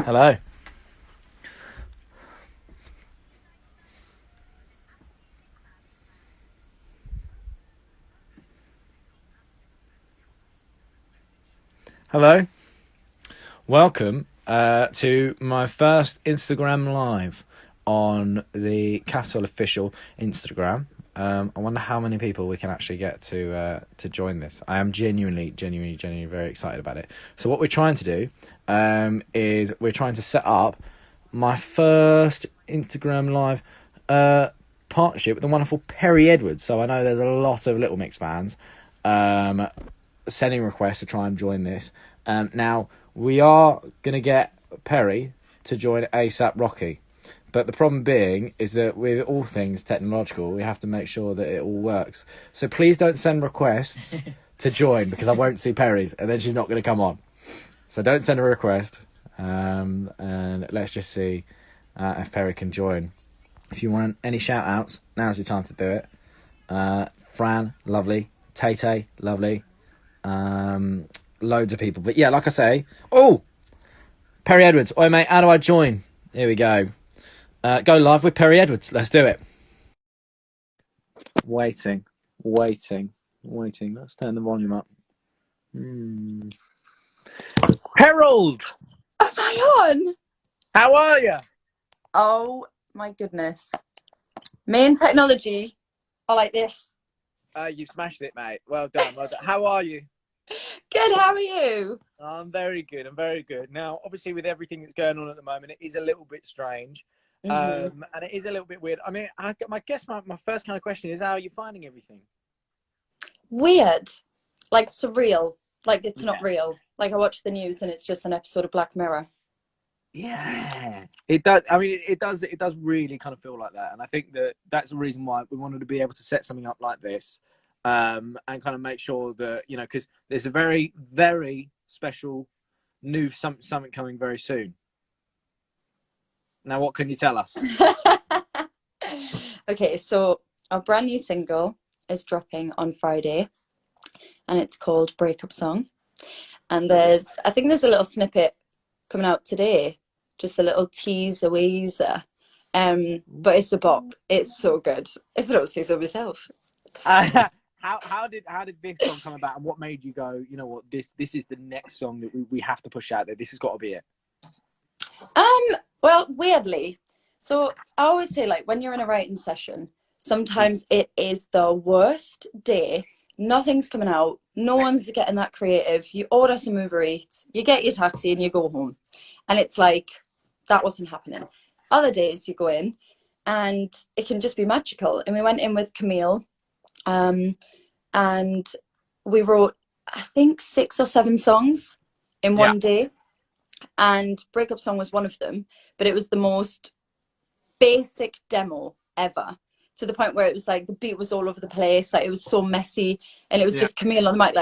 Hello. Hello. Welcome to my first Instagram live on the Capital Official Instagram. I wonder how many people we can actually get to join this. I am genuinely very excited about it. So what we're trying to do is we're trying to set up my first Instagram live partnership with the wonderful Perrie Edwards. So I know there's a lot of Little Mix fans sending requests to try and join this. Now, we are going to get Perrie to join ASAP Rocky. But the problem being is that with all things technological, we have to make sure that it all works. So please don't send requests to join because I won't see Perrie's and then she's not going to come on. So don't send a request. And let's just see if Perrie can join. If you want any shout outs, now's the time to do it. Fran, lovely. Tay, lovely. Loads of people. But yeah, like I say, Perrie Edwards. Oi, mate, how do I join? Here we go. Go live with Perrie Edwards. Let's do it. Waiting. Let's turn the volume up. Harold! Am I on? How are you? Oh my goodness. Me and technology are like this. You smashed it, mate. Well done. How are you? Good, how are you? I'm very good. Now, obviously, with everything that's going on at the moment, it is a little bit strange. And it is a little bit weird. I mean, I guess my first kind of question is, how are you finding everything? Weird. Like surreal. Like it's not real. Like I watch the news and it's just an episode of Black Mirror. Yeah, it does. I mean, it does really kind of feel like that. And I think that's the reason why we wanted to be able to set something up like this. And kind of make sure that, because there's a very, very special new something coming very soon. Now, what can you tell us? Okay, so our brand new single is dropping on Friday and it's called Breakup Song. And I think there's a little snippet coming out today, just a little teaser. But it's a bop. It's so good. If I don't say so myself. How did this song come about, and what made you go, you know what, this is the next song that we have to push out there? This has got to be it. Well, weirdly, so I always say, like, when you're in a writing session, sometimes it is the worst day. Nothing's coming out. No one's getting that creative. You order some Uber Eats, you get your taxi, and you go home. And it's like, that wasn't happening. Other days you go in, and it can just be magical. And we went in with Camille, and we wrote, I think, 6 or 7 songs in one day. And Breakup Song was one of them, but it was the most basic demo ever, to the point where it was like the beat was all over the place, like it was so messy, and it was just Camille on the mic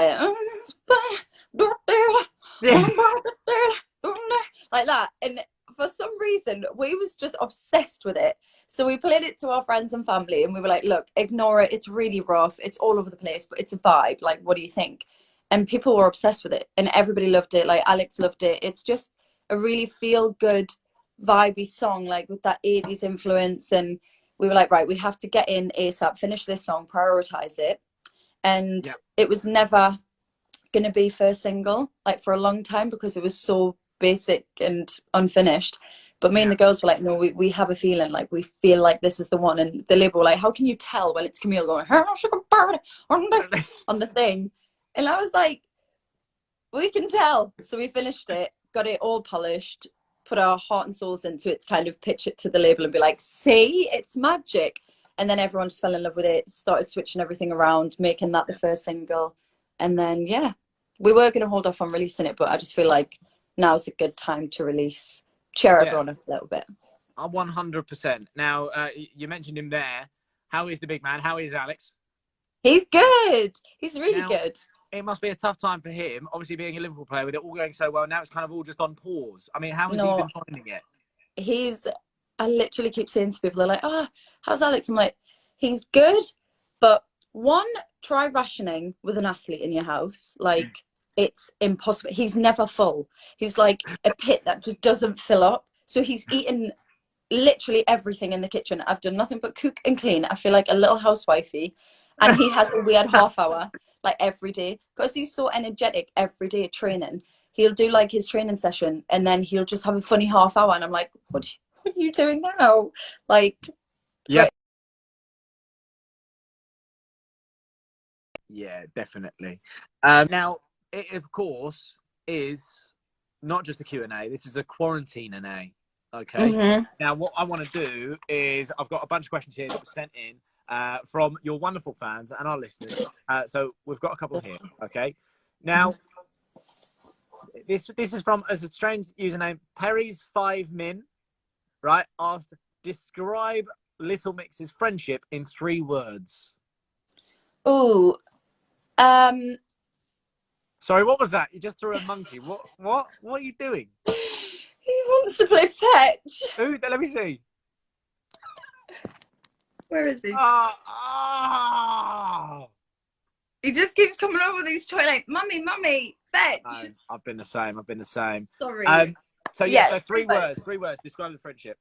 like that. And for some reason we was just obsessed with it, so we played it to our friends and family and we were like, look, ignore it, it's really rough, it's all over the place, but it's a vibe, like what do you think? And people were obsessed with it and everybody loved it. Like Alex loved it. It's just a really feel good vibey song, like with that 80s influence. And we were like, right, we have to get in ASAP, finish this song, prioritize it. And it was never going to be first single, like for a long time, because it was so basic and unfinished. But me and the girls were like, no, we have a feeling, like we feel like this is the one. And the label were like, how can you tell? Well, it's Camille going on the thing. And I was like, we can tell. So we finished it, got it all polished, put our heart and souls into it to kind of pitch it to the label and be like, see, it's magic. And then everyone just fell in love with it, started switching everything around, making that the first single. And then, we were going to hold off on releasing it, but I just feel like now's a good time to release, cheer everyone up a little bit. 100%. Now, you mentioned him there. How is the big man? How is Alex? He's good. He's really good. It must be a tough time for him, obviously being a Liverpool player, with it all going so well. Now it's kind of all just on pause. I mean, how has he been finding it? I literally keep saying to people, they're like, how's Alex? I'm like, he's good, but one, try rationing with an athlete in your house. Like, it's impossible. He's never full. He's like a pit that just doesn't fill up. So he's eaten literally everything in the kitchen. I've done nothing but cook and clean. I feel like a little housewifey. And he has a weird half hour, like every day, because he's so energetic every day at training. He'll do like his training session and then he'll just have a funny half hour. And I'm like, what are you doing now? Like, Yeah. Yeah, definitely. Now, it, of course, is not just a Q&A. This is a quarantine and A. Okay. mm-hmm. Now, what I want to do is I've got a bunch of questions here that were sent in from your wonderful fans and our listeners. So we've got a couple here. Okay. Now, this is from as a strange username, Perrie's 5min, right? Asked, describe Little Mix's friendship in 3 words. Oh, Sorry, what was that? You just threw a monkey. What are you doing? he wants to play fetch. Ooh, let me see. Where is he? Ah! He just keeps coming over these toys like, mummy, fetch. No, I've been the same. Sorry. So yeah, so 3 words. 3 words. Describe the friendship.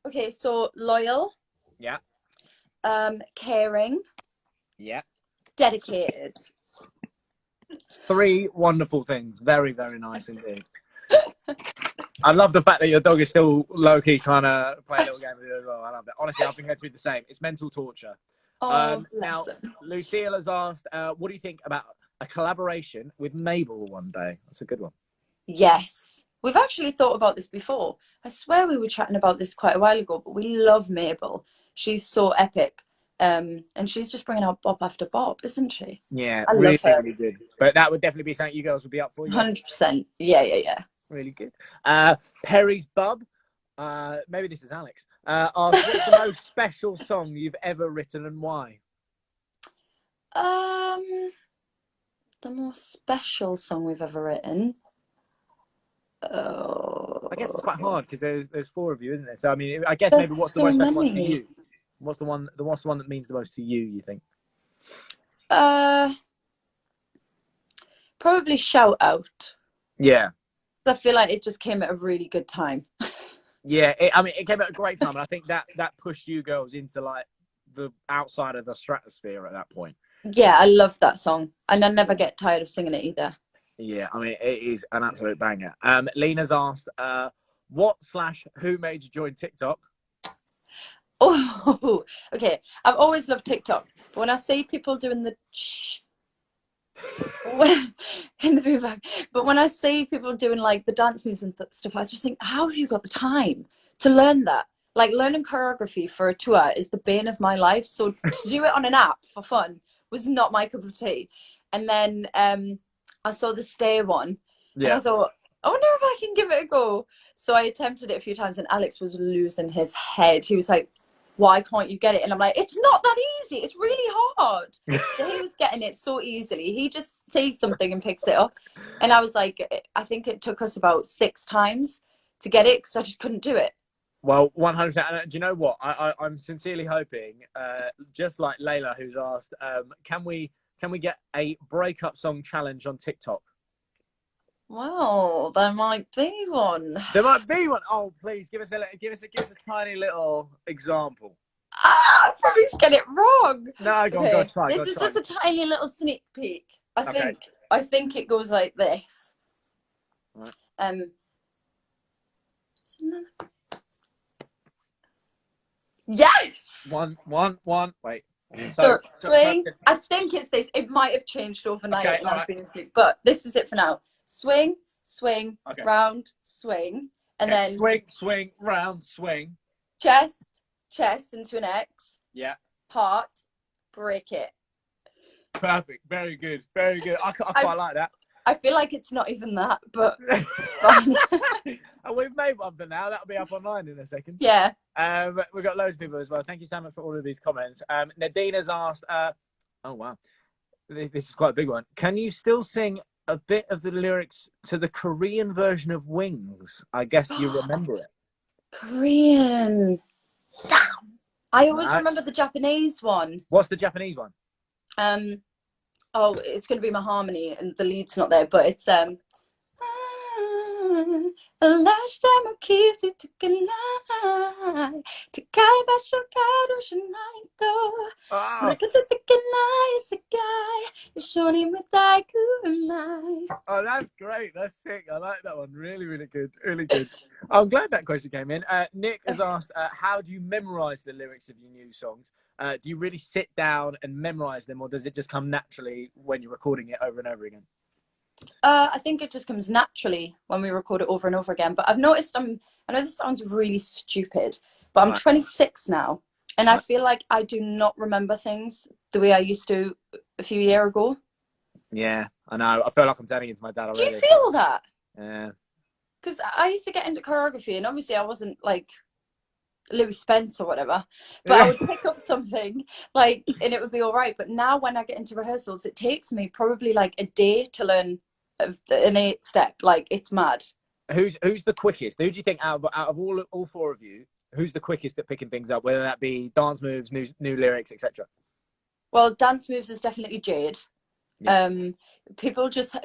Okay, so loyal. Yeah. Caring. Yeah. Dedicated. 3 wonderful things. Very, very nice indeed. I love the fact that your dog is still low-key trying to play a little game with you as well. I love that. Honestly, I've been going through the same. It's mental torture. Oh, now, Lucille has asked, what do you think about a collaboration with Mabel one day? That's a good one. Yes. We've actually thought about this before. I swear we were chatting about this quite a while ago, but we love Mabel. She's so epic. And she's just bringing out bop after bop, isn't she? Yeah, I really, love her. really good. But that would definitely be something you girls would be up for. Yeah? 100%. Yeah. Really good. Perrie's bub, maybe this is Alex, asked, what's the most special song you've ever written and why? The most special song we've ever written. Oh, I guess it's quite hard because there's 4 of you, isn't there? So I mean, I guess there's maybe what's the so most special one to many. you? What's the one that means the most to you? You think? Probably Shout Out. Yeah. I feel like it just came at a really good time. Yeah, it came at a great time, and I think that pushed you girls into like the outside of the stratosphere at that point. Yeah, I love that song, and I never get tired of singing it either. Yeah, I mean, it is an absolute banger. Lena's asked, who made you join TikTok? Oh, okay. I've always loved TikTok, but when I see people doing the in the feedback, but when I see people doing like the dance moves and stuff, I just think, how have you got the time to learn that? Like learning choreography for a tour is the bane of my life. So to do it on an app for fun was not my cup of tea. And then I saw the Stay one, and I thought, I wonder if I can give it a go. So I attempted it a few times, and Alex was losing his head. He was like, why can't you get it? And I'm like, it's not that easy. It's really hard. So he was getting it so easily. He just sees something and picks it up. And I was like, I think it took us about 6 times to get it because I just couldn't do it. Well, 100%. And do you know what? I'm sincerely hoping, just like Layla, who's asked, can we get a breakup song challenge on TikTok? Wow, there might be one. There might be one. Oh, please give us a tiny little example. I'll probably get it wrong. No, go on, try. This is just a tiny little sneak peek. I think it goes like this. Right. Yes. One. Wait. Swing. I think it's this. It might have changed overnight and I've been asleep, but this is it for now. Swing, round, swing, and then swing, round, swing. Chest into an X. Yeah. Heart, break it. Perfect. Very good. I quite like that. I feel like it's not even that, but it's fine. And we've made one for now. That'll be up online in a second. Yeah. We've got loads of people as well. Thank you so much for all of these comments. Nadina's asked, oh wow, this is quite a big one. Can you still sing a bit of the lyrics to the Korean version of Wings? I guess you remember it. Korean. Damn. I always remember the Japanese one. What's the Japanese one? Oh, it's going to be my harmony, and the lead's not there, but it's the last time I kissed you took a lie. Takaiba shouldn't though. Oh, oh, that's great. That's sick. I like that one. Really, really good. Really good. I'm glad that question came in. Nick has asked, how do you memorize the lyrics of your new songs? Do you really sit down and memorize them, or does it just come naturally when you're recording it over and over again? I think it just comes naturally when we record it over and over again. But I've noticed I know this sounds really stupid, but I'm 26 now, and I feel like I do not remember things the way I used to a few years ago. Yeah, I know. I feel like I'm turning into my dad already. Do you feel that? Yeah. Because I used to get into choreography, and obviously I wasn't like Louis Spence or whatever, but I would pick up something like, and it would be all right. But now when I get into rehearsals, it takes me probably like a day to learn an 8 step. Like, it's mad. Who's the quickest? Who do you think out of all four of you, who's the quickest at picking things up, whether that be dance moves, new lyrics, etc.? Well, dance moves is definitely Jade. Yeah. People just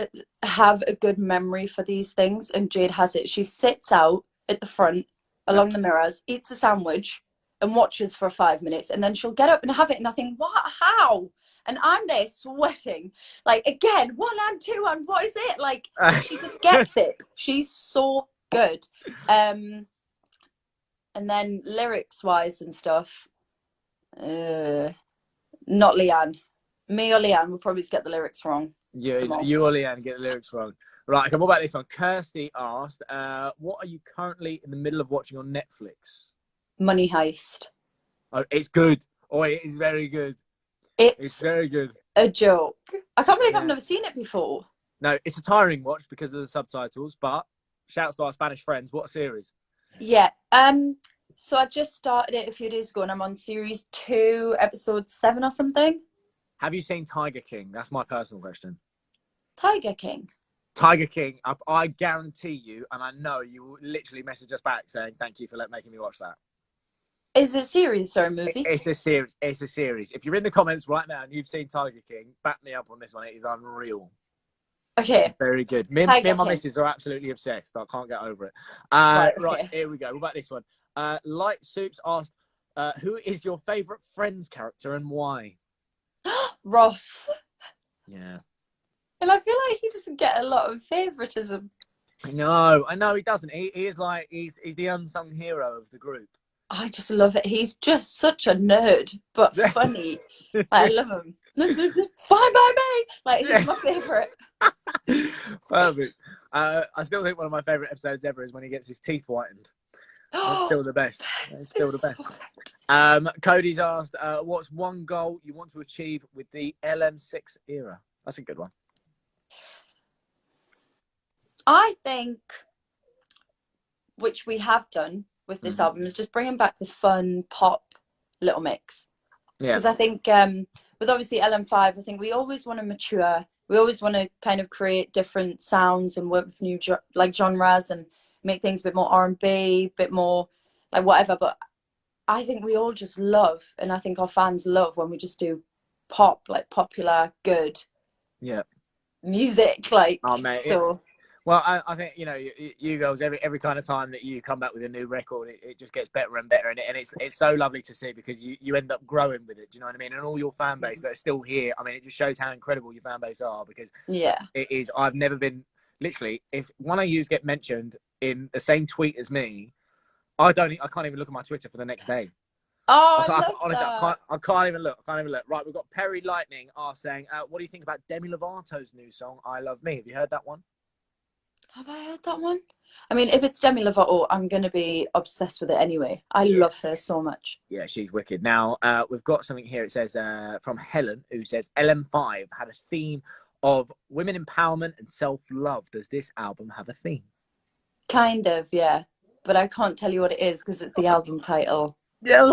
have a good memory for these things, and Jade has it. She sits out at the front along the mirrors, eats a sandwich, and watches for 5 minutes, and then she'll get up and have it. And I think, what? How? And I'm there sweating, like, again, 1 and 2 and what is it? Like, she just gets it. She's so good. And then lyrics wise and stuff, not Leanne. Me or Leanne will probably get the lyrics wrong. You or Leanne get the lyrics wrong. Right, okay, what about this one? Kirsty asked, what are you currently in the middle of watching on Netflix? Money Heist. Oh, it's good. Oh, it is very good. It's very good. A joke. I can't believe I've never seen it before. No, it's a tiring watch because of the subtitles, but shouts to our Spanish friends. What a series. Yeah. So I just started it a few days ago, and I'm on series 2, episode 7 or something. Have you seen Tiger King? That's my personal question. Tiger King. Tiger King, I guarantee you, and I know you will literally message us back saying thank you for making me watch that. Is it a series or a movie? It's a series. It's a series. If you're in the comments right now and you've seen Tiger King, back me up on this one. It is unreal. Okay. Very good. Me and my missus are absolutely obsessed. I can't get over it. Right, here we go. What about this one? Light Soups asked, who is your favourite Friends character and why? Ross. Yeah. And I feel like he doesn't get a lot of favouritism. No, I know he doesn't. He is like, he's the unsung hero of the group. I just love it. He's just such a nerd, but funny. Like, I love him. Fine by me. Like, he's my favourite. Perfect. I still think one of my favourite episodes ever is when he gets his teeth whitened. That's still the best. It's still the best. Cody's asked, what's one goal you want to achieve with the LM6 era? That's a good one. I think, which we have done with this album, is just bringing back the fun pop little mix. Yeah. Because I think with obviously LM5, I think we always want to mature. We always want to kind of create different sounds and work with new genres and make things a bit more R&B, a bit more like whatever. But I think we all just love, and I think our fans love when we just do pop, like popular, good music. Like, oh, mate, so. Well, I think, you know, you girls, every kind of time that you come back with a new record, it just gets better and better. And it's so lovely to see because you end up growing with it. Do you know what I mean? And all your fan base that are still here, I mean, it just shows how incredible your fan base are because it is. I've never been, literally, if one of you get mentioned in the same tweet as me, I can't even look at my Twitter for the next day. Oh, honestly, I can't even look. Right, we've got Perrie Lightning saying, what do you think about Demi Lovato's new song, I Love Me? Have you heard that one? Have I heard that one? I mean, if it's Demi Lovato, I'm going to be obsessed with it anyway. I love her so much. Yeah, she's wicked. Now, we've got something here. It says from Helen, who says, LM5 had a theme of women empowerment and self-love. Does this album have a theme? Kind of, yeah. But I can't tell you what it is because it's the album title. Yeah.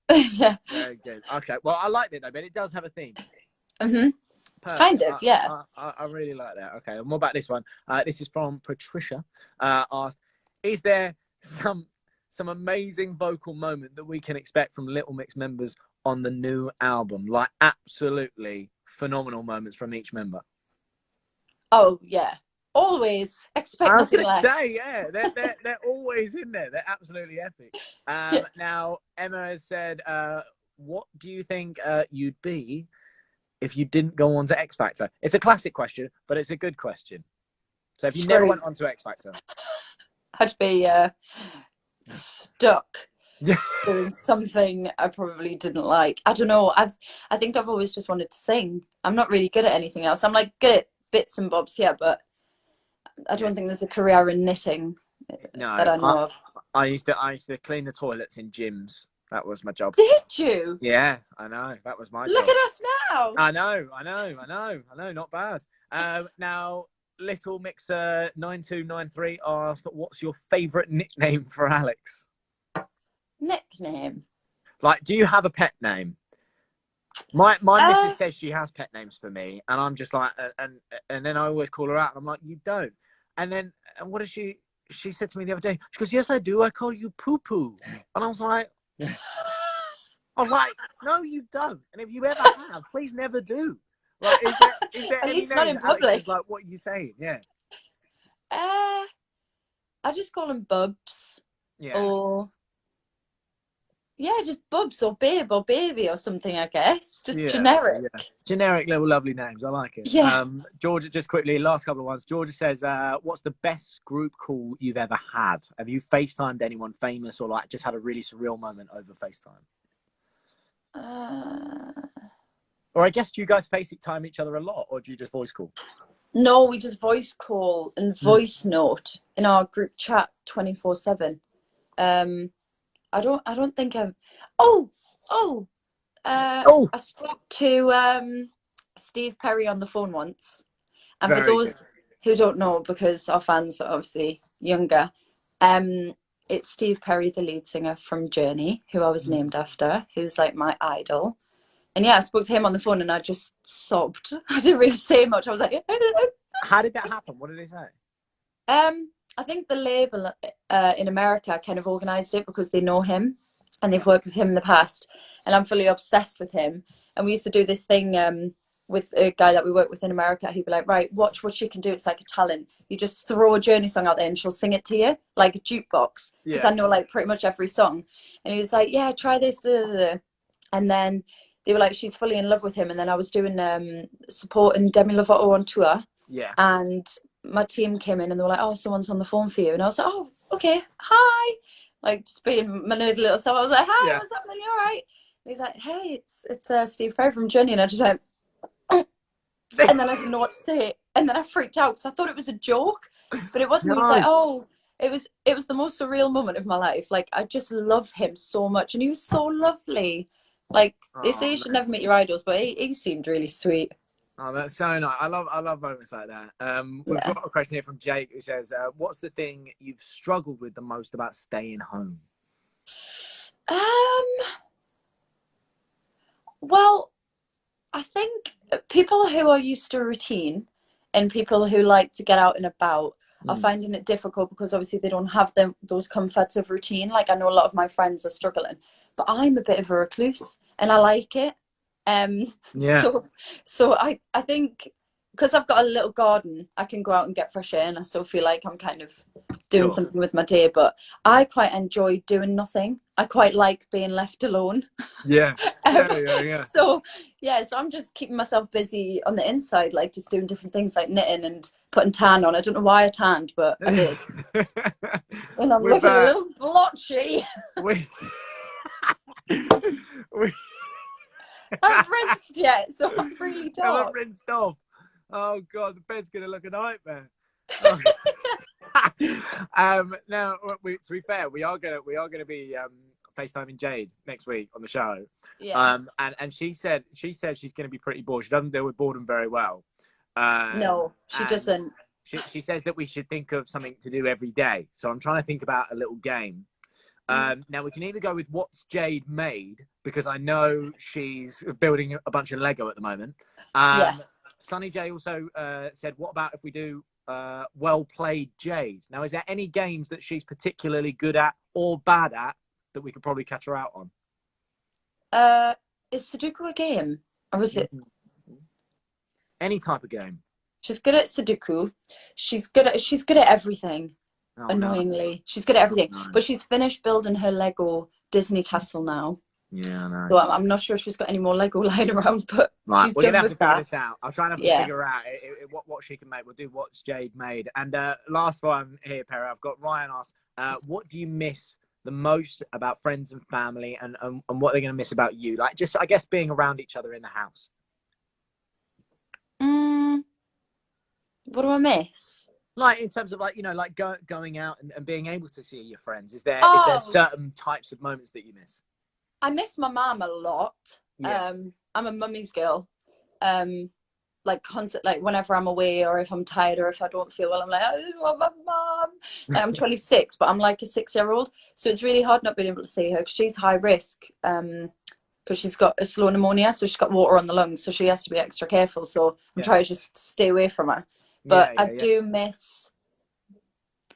Yeah. Very good. Okay. Well, I liked it, though, but it does have a theme. Mm-hmm. Perfect. Kind of, yeah. I really like that. Okay, and what about this one? This is from Patricia. Asked, is there some amazing vocal moment that we can expect from Little Mix members on the new album? Like absolutely phenomenal moments from each member? Oh yeah, always expect I was nothing going to less. say, yeah, they're always in there. They're absolutely epic. Now, Emma has said, what do you think you'd be if you didn't go on to X Factor? It's a classic question, but it's a good question. So if you never went on to X Factor, I'd be stuck doing something I probably didn't like. I don't know. I think I've always just wanted to sing. I'm not really good at anything else. I'm like good at bits and bobs, yeah, but I don't think there's a career in knitting that I know of. I used to clean the toilets in gyms. That was my job. Did you? Yeah, I know. That was my job. Look at us now. I know. Not bad. Now, Little Mixer 9293 asked, "What's your favourite nickname for Alex?" Nickname? Like, do you have a pet name? My missus says she has pet names for me, and I'm just like, and then I always call her out, and I'm like, you don't. And then, and what does she said to me the other day? She goes, "Yes, I do. I call you Poo Poo." And I was like, no, you don't. And if you ever have, please never do. Like, is there At any least not name in that Alex public. is like, what are you saying? Yeah. I just call them Bubs. Yeah. Or yeah, just Bubs or Babe or Baby or something, I guess. Just generic. Yeah. Generic little lovely names. I like it. Yeah. Georgia, just quickly, last couple of ones. Georgia says, what's the best group call you've ever had? Have you FaceTimed anyone famous or like just had a really surreal moment over FaceTime? Or I guess, do you guys FaceTime each other a lot, or do you just voice call? No, we just voice call and voice note in our group chat 24/7. I don't think I've. I spoke to Steve Perrie on the phone once, and for those who don't know, because our fans are obviously younger, it's Steve Perrie, the lead singer from Journey, who I was named after, who's like my idol. And yeah, I spoke to him on the phone and I just sobbed. I didn't really say much. I was like, how did that happen? What did he say? I think the label in America kind of organised it because they know him and they've worked with him in the past. And I'm fully obsessed with him. And we used to do this thing with a guy that we work with in America. He'd be like, right, watch what she can do. It's like a talent. You just throw a Journey song out there and she'll sing it to you like a jukebox. Because I know like pretty much every song. And he was like, yeah, try this. Da, da, da. And then they were like, she's fully in love with him. And then I was doing supporting Demi Lovato on tour. Yeah. And my team came in and they were like, oh, someone's on the phone for you. And I was like, oh, okay, hi. Like just being my nerdy little self. I was like, hi, what's up, man? You all right? And he's like, hey, it's Steve Perrie from Journey. And I just went, and then I didn't know what to say. And then I freaked out because I thought it was a joke, but it wasn't. He was like, oh, it was the most surreal moment of my life. Like, I just love him so much. And he was so lovely. Like, they say you should never meet your idols, but he seemed really sweet. Oh, that's so nice. I love moments like that. We've got a question here from Jake who says, what's the thing you've struggled with the most about staying home? Well, I think people who are used to routine and people who like to get out and about are finding it difficult because obviously they don't have those comforts of routine. Like, I know a lot of my friends are struggling, but I'm a bit of a recluse and I like it. So I think because I've got a little garden, I can go out and get fresh air and I still feel like I'm kind of doing something with my day, but I quite enjoy doing nothing. I quite like being left alone. Yeah. So I'm just keeping myself busy on the inside, like just doing different things like knitting and putting tan on. I don't know why I tanned, but I did. And I'm looking a little blotchy. I haven't rinsed yet, so I'm really dark. I haven't rinsed off. Oh God, the bed's gonna look a nightmare. Now, to be fair, we are gonna be FaceTiming Jade next week on the show. Yeah. And she said she's gonna be pretty bored. She doesn't deal with boredom very well. No, she doesn't. She says that we should think of something to do every day. So I'm trying to think about a little game. Now we can either go with what's Jade made, because I know she's building a bunch of Lego at the moment. Sunny J also said, what about if we do well played Jade? Now, is there any games that she's particularly good at or bad at that we could probably catch her out on? Is Sudoku a game? Or is it? Any type of game. She's good at Sudoku. She's good at everything. Oh, annoyingly, no. She's good at everything. Oh, no. But she's finished building her Lego Disney castle now. Yeah, I know. So I'm not sure if she's got any more Lego lying around, but right, she's we're done gonna have with to figure that. this out. I'll try and have to figure out what she can make. We'll do what Jade made. And last one here, Perrie, I've got Ryan asked, what do you miss the most about friends and family, and what they're gonna miss about you? Like, just I guess being around each other in the house. What do I miss? Like in terms of like, you know, like going out and being able to see your friends. Is there certain types of moments that you miss? I miss my mum a lot. Yeah. I'm a mummy's girl. Like constant, like whenever I'm away or if I'm tired or if I don't feel well, I'm like, I just want my mum. Like, I'm 26, but I'm like a 6-year-old, so it's really hard not being able to see her because she's high risk. Because she's got a slow pneumonia, so she's got water on the lungs, so she has to be extra careful. So I'm trying to just stay away from her. But I do miss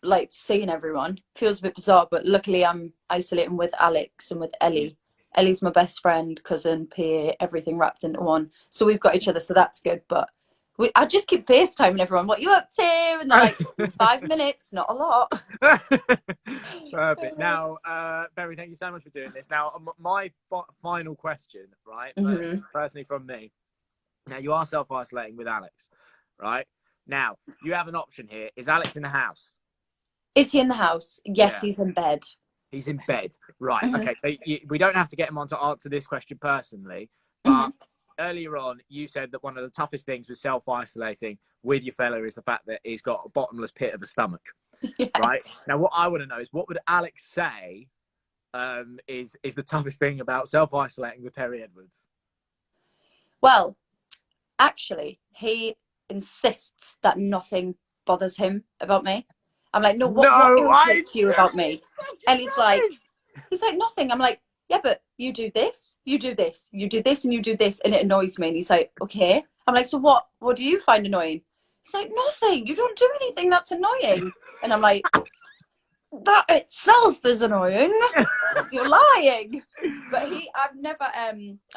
like seeing everyone. Feels a bit bizarre, but luckily I'm isolating with Alex and with Ellie. Ellie's my best friend, cousin, peer, everything wrapped into one. So we've got each other, so that's good. But I just keep FaceTiming everyone. What are you up to? And they're like, 5 minutes, not a lot. Perfect. Now, Perrie, thank you so much for doing this. Now, my final question, right, personally from me. Now, you are self-isolating with Alex, right? Now, you have an option here. Is Alex in the house? Is he in the house? Yes, he's in bed. He's in bed. Right. Okay. So we don't have to get him on to answer this question personally, but earlier on, you said that one of the toughest things with self-isolating with your fella is the fact that he's got a bottomless pit of a stomach. Yes. Right. Now, what I want to know is what would Alex say is the toughest thing about self-isolating with Perrie Edwards? Well, actually, he insists that nothing bothers him about me. I'm like, no, what irritates you about me? And he's like, nothing. I'm like, yeah, but you do this, you do this, you do this, and you do this, and it annoys me. And he's like, okay. I'm like, so what do you find annoying? He's like, nothing. You don't do anything that's annoying. And I'm like, that itself is annoying. You're lying. But I've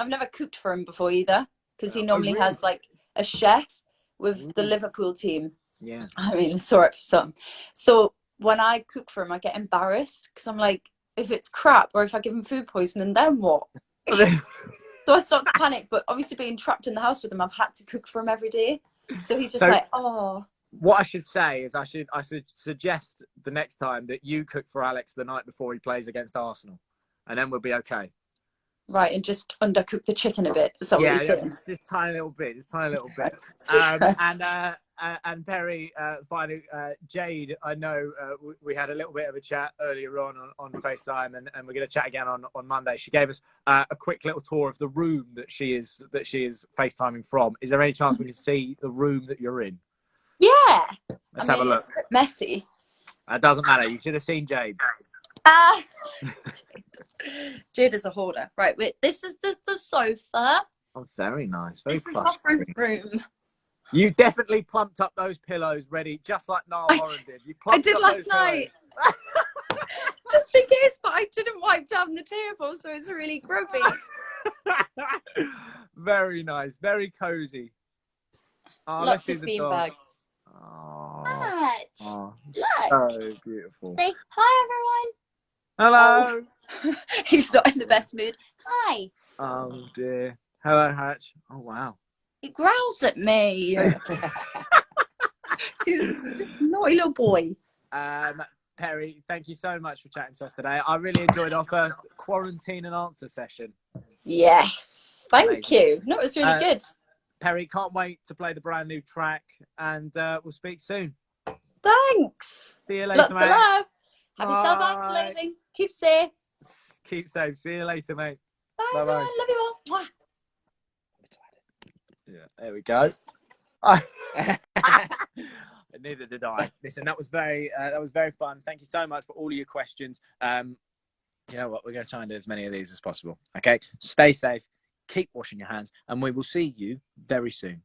never cooked for him before either, because he normally has like a chef with the Liverpool team. Yeah. I mean, sorry for some. So when I cook for him, I get embarrassed because I'm like, if it's crap or if I give him food poisoning, then what? So I start to panic. But obviously, being trapped in the house with him, I've had to cook for him every day. So he's just like, oh. What I should say is I should suggest the next time that you cook for Alex the night before he plays against Arsenal, and then we'll be okay. Right, and just undercook the chicken a bit. Is that what you're saying? Just tiny little bit. And Perrie, finally, Jade, I know we had a little bit of a chat earlier on FaceTime, and we're going to chat again on Monday. She gave us a quick little tour of the room that she is FaceTiming from. Is there any chance we can see the room that you're in? Yeah. Let's have a look. It's a bit messy. It doesn't matter. You should have seen Jade. Jade is a hoarder. Right, wait, this is the sofa. Oh, very nice. This is my front room. You definitely plumped up those pillows ready, just like Niall Horan did. I did last night. Just in case, but I didn't wipe down the table, so it's really grubby. Very nice. Very cozy. Oh, lots of beanbags. Oh, look. So beautiful. Say hi, everyone. Hello. Oh. He's not in the best mood. Hi. Oh dear. Hello, Hatch. Oh wow. He growls at me. He's just a naughty little boy. Perrie, thank you so much for chatting to us today. I really enjoyed our first quarantine and answer session. Yes. Thank you. No, it was really good. Perrie, can't wait to play the brand new track, and we'll speak soon. Thanks. See you later, Lots mate. of love. Happy self-isolating. Keep safe. Keep safe. See you later, mate. Bye, everyone. Love you all. Mwah. Yeah, there we go. Neither did I. Listen, that was very fun. Thank you so much for all of your questions. You know what? We're going to try and do as many of these as possible. Okay. Stay safe. Keep washing your hands, and we will see you very soon.